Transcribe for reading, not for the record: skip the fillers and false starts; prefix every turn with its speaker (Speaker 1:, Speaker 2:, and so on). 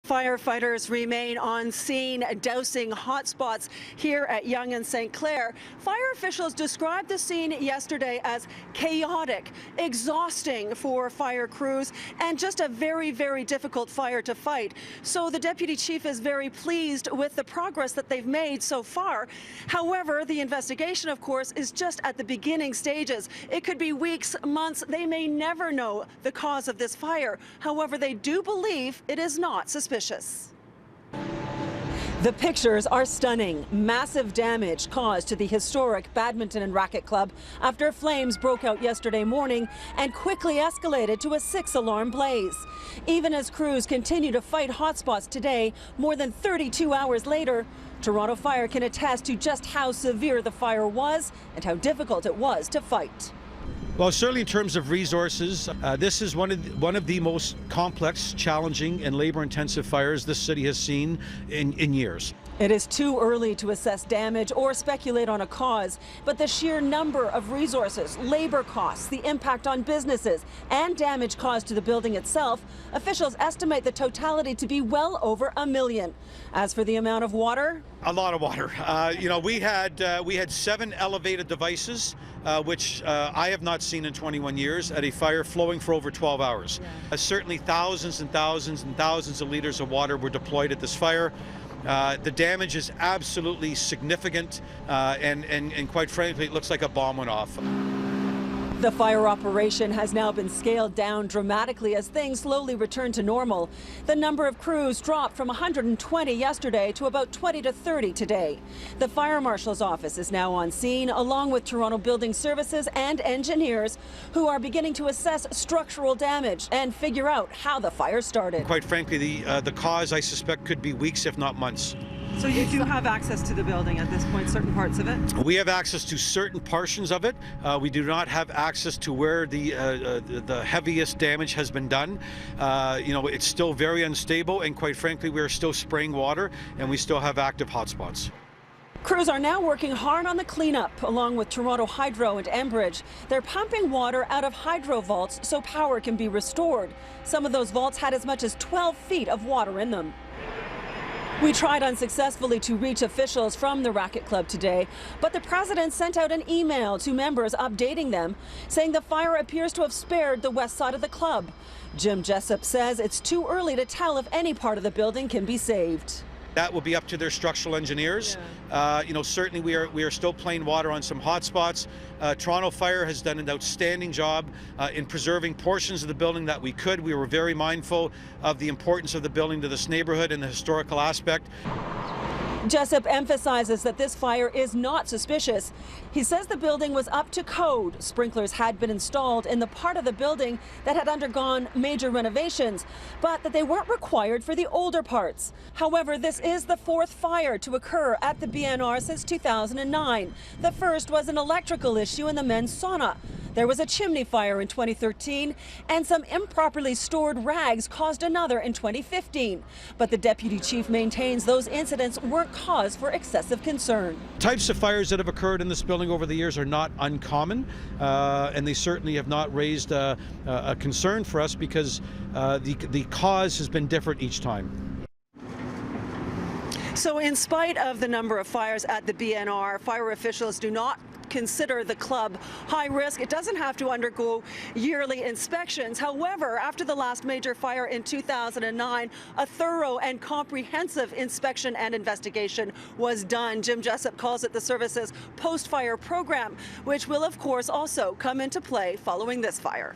Speaker 1: Firefighters remain on scene dousing hotspots here at Yonge and St. Clair. Fire officials described the scene yesterday as chaotic, exhausting for fire crews, and just a very, very difficult fire to fight. So the deputy chief is very pleased with the progress that they've made so far. However, the investigation, of course, is just at the beginning stages. It could be weeks, months. They may never know the cause of this fire. However, they do believe it is not suspicious. The pictures are stunning. Massive damage caused to the historic badminton and racquet club after flames broke out yesterday morning and quickly escalated to a 6-alarm blaze. Even as crews continue to fight hotspots today, more than 32 hours later, Toronto Fire can attest to just how severe the fire was and how difficult it was to fight.
Speaker 2: Well, certainly in terms of resources, this is one of the most complex, challenging, and labor-intensive fires this city has seen in years.
Speaker 1: It is too early to assess damage or speculate on a cause, but the sheer number of resources, labor costs, the impact on businesses, and damage caused to the building itself, officials estimate the totality to be well over $1 million. As for the amount of water?
Speaker 2: A lot of water. We had 7 elevated devices, which I have not seen in 21 years, at a fire flowing for over 12 hours. Yeah. Certainly thousands and thousands and thousands of liters of water were deployed at this fire. The damage is absolutely significant, and quite frankly, it looks like a bomb went off.
Speaker 1: The fire operation has now been scaled down dramatically as things slowly return to normal. The number of crews dropped from 120 yesterday to about 20 to 30 today. The fire marshal's office is now on scene, along with Toronto Building Services and engineers who are beginning to assess structural damage and figure out how the fire started.
Speaker 2: Quite frankly, the cause, I suspect, could be weeks, if not months.
Speaker 1: So you do have access to the building at this point, certain parts of it?
Speaker 2: We have access to certain portions of it. We do not have access to where the heaviest damage has been done. It's still very unstable, and quite frankly, we are still spraying water, and we still have active hotspots.
Speaker 1: Crews are now working hard on the cleanup, along with Toronto Hydro and Enbridge. They're pumping water out of hydro vaults so power can be restored. Some of those vaults had as much as 12 feet of water in them. We tried unsuccessfully to reach officials from the racquet club today, but the president sent out an email to members updating them, saying the fire appears to have spared the west side of the club. Jim Jessup says it's too early to tell if any part of the building can be saved.
Speaker 2: That will be up to their structural engineers. Yeah. Certainly we are still playing water on some hotspots. Toronto Fire has done an outstanding job in preserving portions of the building that we could. We were very mindful of the importance of the building to this neighborhood and the historical aspect.
Speaker 1: Jessup emphasizes that this fire is not suspicious. He says the building was up to code. Sprinklers had been installed in the part of the building that had undergone major renovations, but that they weren't required for the older parts. However, this is the 4th fire to occur at the BNR since 2009. The first was an electrical issue in the men's sauna. There was a chimney fire in 2013, and some improperly stored rags caused another in 2015. But the deputy chief maintains those incidents weren't cause for excessive concern.
Speaker 2: Types of fires that have occurred in this building over the years are not uncommon, and they certainly have not raised a concern for us because the cause has been different each time.
Speaker 1: So in spite of the number of fires at the BNR, fire officials do not consider the club high risk. It doesn't have to undergo yearly inspections. However, after the last major fire in 2009, a thorough and comprehensive inspection and investigation was done. Jim Jessup calls it the service's post-fire program, which will, of course, also come into play following this fire.